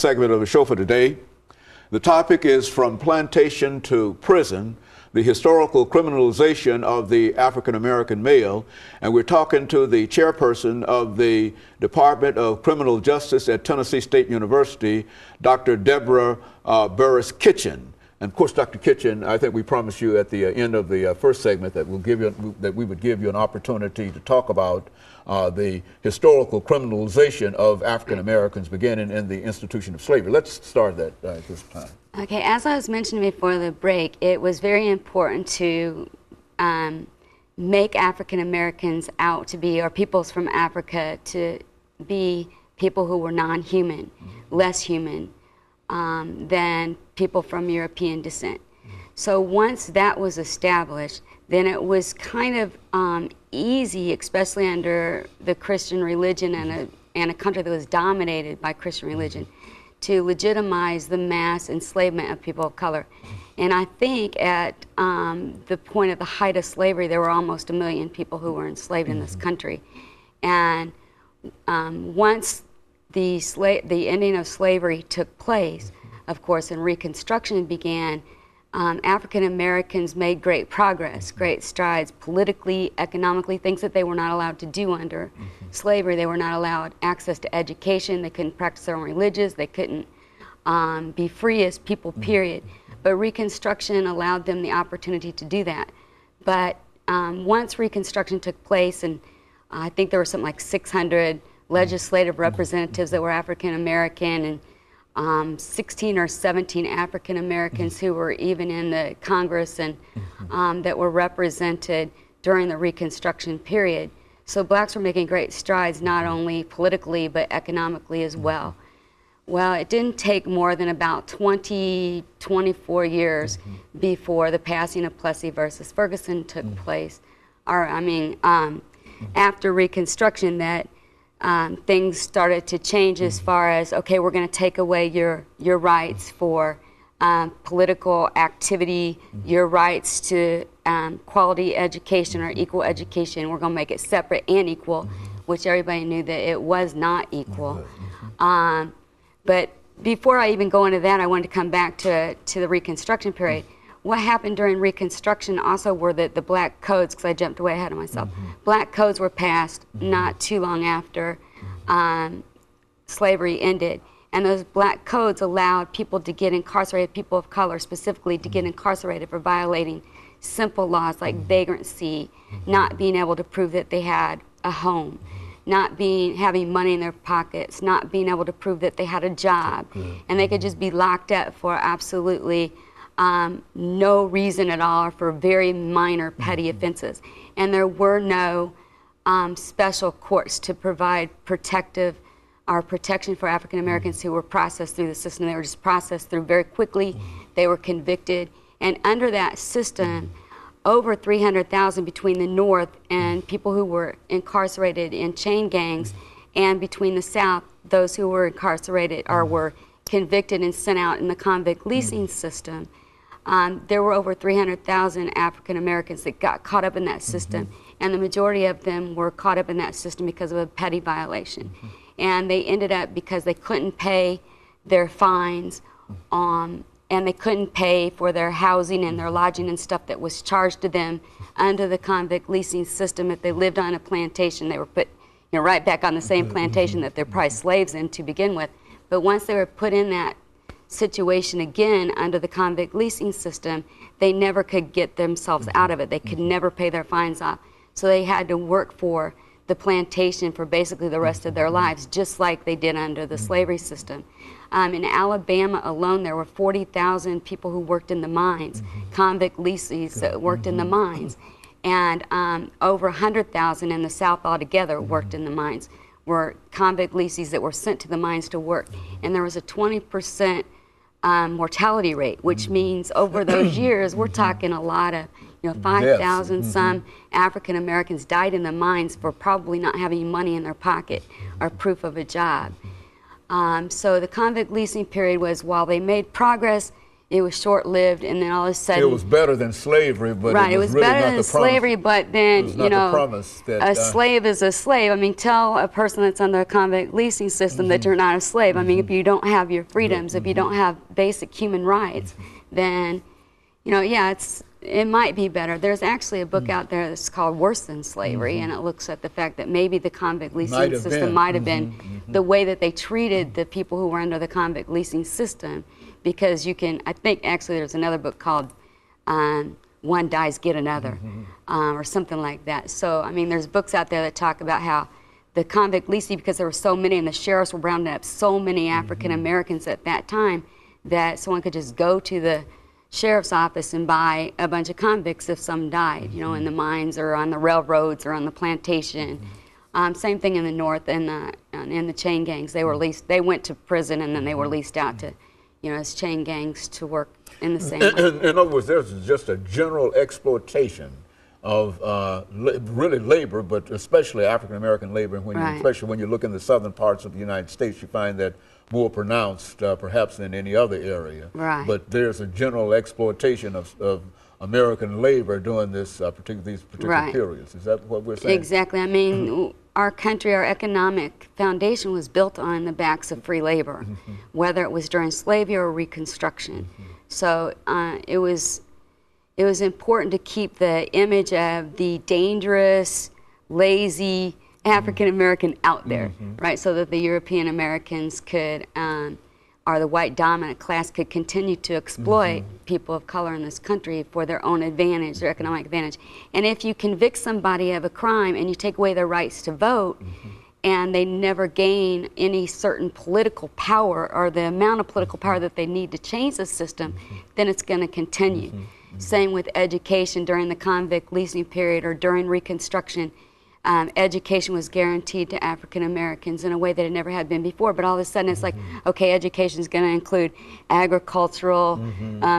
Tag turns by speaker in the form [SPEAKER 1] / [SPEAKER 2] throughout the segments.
[SPEAKER 1] Segment of the show for today. The topic is From Plantation to Prison, the historical criminalization of the African American male. And we're talking to the chairperson of the Department of Criminal Justice at Tennessee State University, Dr. Deborah Burris-Kitchen. And of course, Dr. Kitchen, I think we promised you at the end of the first segment that we would give you an opportunity to talk about the historical criminalization of African Americans beginning in the institution of slavery. Let's start that at this time.
[SPEAKER 2] Okay, as I was mentioning before the break, it was very important to make African Americans out to be, or peoples from Africa, to be people who were non-human, less human than people from European descent. So once that was established, then it was kind of easy, especially under the Christian religion and a country that was dominated by Christian religion, to legitimize the mass enslavement of people of color. And I think at the point of the height of slavery, there were almost 1 million people who were enslaved in this country. And once the ending of slavery took place, of course, and Reconstruction began, African Americans made great progress, great strides politically, economically, things that they were not allowed to do under slavery. They were not allowed access to education. They couldn't practice their own religions. They couldn't be free as people, period. But Reconstruction allowed them the opportunity to do that. But once Reconstruction took place, and I think there were something like 600 legislative representatives that were African American, and 16 or 17 African Americans who were even in the Congress and that were represented during the Reconstruction period. So blacks were making great strides, not only politically but economically as well. Well, it didn't take more than about 24 years before the passing of Plessy versus Ferguson took place, or after Reconstruction, that things started to change as far as, okay, we're going to take away your rights for political activity, your rights to quality education or equal education. We're going to make it separate and equal, which everybody knew that it was not equal. But before I even go into that, I wanted to come back to the Reconstruction period. What happened during Reconstruction also were the black codes, because I jumped way ahead of myself. Black codes were passed not too long after slavery ended. And those black codes allowed people to get incarcerated, people of color specifically, to get incarcerated for violating simple laws like vagrancy, not being able to prove that they had a home, not having money in their pockets, not being able to prove that they had a job. And they could just be locked up for absolutely no reason at all, for very minor petty offenses. And there were no special courts to provide protection for African Americans who were processed through the system. They were just processed through very quickly. They were convicted. And under that system, over 300,000 between the North and people who were incarcerated in chain gangs, and between the South, those who were incarcerated or were convicted and sent out in the convict leasing system. There were over 300,000 African Americans that got caught up in that system, and the majority of them were caught up in that system because of a petty violation. And they ended up because they couldn't pay their fines, and they couldn't pay for their housing and their lodging and stuff that was charged to them under the convict leasing system. If they lived on a plantation, they were put right back on the same plantation that they're probably slaves in to begin with. But once they were put in that situation again under the convict leasing system, they never could get themselves out of it. They could never pay their fines off. So they had to work for the plantation for basically the rest of their lives, just like they did under the slavery system. In Alabama alone, there were 40,000 people who worked in the mines, convict leases that worked in the mines. And over 100,000 in the South altogether worked in the mines, were convict leases that were sent to the mines to work. And there was a 20% mortality rate, which means over those years, we're talking a lot of, 5,000 some African Americans died in the mines for probably not having money in their pocket or proof of a job. So the convict leasing period was, while they made progress it was short-lived, and then all of a sudden
[SPEAKER 1] it was better than slavery, but
[SPEAKER 2] right,
[SPEAKER 1] it was really
[SPEAKER 2] better
[SPEAKER 1] not
[SPEAKER 2] than
[SPEAKER 1] the
[SPEAKER 2] slavery, but then
[SPEAKER 1] it was not the promise that
[SPEAKER 2] a slave is a slave. I mean, tell a person that's under a convict leasing system that you're not a slave. I mean, if you don't have your freedoms, if you don't have basic human rights, then yeah, it might be better. There's actually a book out there that's called Worse Than Slavery, and it looks at the fact that maybe the convict leasing system might have been the way that they treated the people who were under the convict leasing system, because you can, I think actually there's another book called One Dies, Get Another, or something like that. So, I mean, there's books out there that talk about how the convict leasing, because there were so many and the sheriffs were rounding up so many African Americans at that time, that someone could just go to the sheriff's office and buy a bunch of convicts if some died, in the mines or on the railroads or on the plantation. Same thing in the North and in the chain gangs. They were leased. They went to prison and then they were leased out to, as chain gangs to work in the same way.
[SPEAKER 1] In other words, there's just a general exploitation of really labor, but especially African American labor. And especially when you look in the southern parts of the United States, you find that more pronounced, perhaps, than any other area.
[SPEAKER 2] Right.
[SPEAKER 1] But there's a general exploitation of American labor during these particular periods. Is that what we're saying?
[SPEAKER 2] Exactly. I mean, our country, our economic foundation was built on the backs of free labor, whether it was during slavery or Reconstruction. So it was important to keep the image of the dangerous, lazy African American out there, right? So that the European Americans could, or the white dominant class could continue to exploit people of color in this country for their own advantage, their economic advantage. And if you convict somebody of a crime and you take away their rights to vote, and they never gain any certain political power or the amount of political power that they need to change the system, then it's going to continue. Same with education during the convict leasing period or during Reconstruction. Education was guaranteed to African Americans in a way that it never had been before, but all of a sudden it's like, okay, education is going to include agricultural,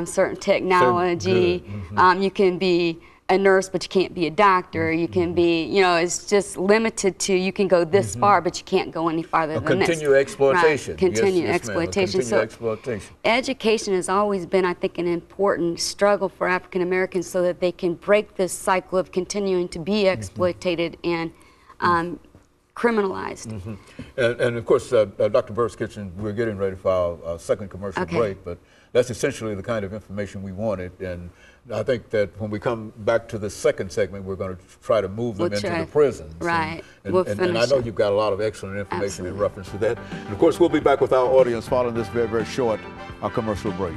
[SPEAKER 2] certain technology. You can be a nurse, but you can't be a doctor. You can be, it's just limited to, you can go this far, but you can't go any farther than this.
[SPEAKER 1] Continued exploitation.
[SPEAKER 2] Right. Continued exploitation.
[SPEAKER 1] Exploitation.
[SPEAKER 2] Education has always been, I think, an important struggle for African Americans so that they can break this cycle of continuing to be exploited and criminalized.
[SPEAKER 1] And of course, Dr. Burris-Kitchen, we're getting ready for our second commercial break, but that's essentially the kind of information we wanted. And I think that when we come back to the second segment, we're going to try to move them into the prisons.
[SPEAKER 2] Right.
[SPEAKER 1] And I know you've got a lot of excellent information in reference to that. And of course, we'll be back with our audience following this very, very short commercial break.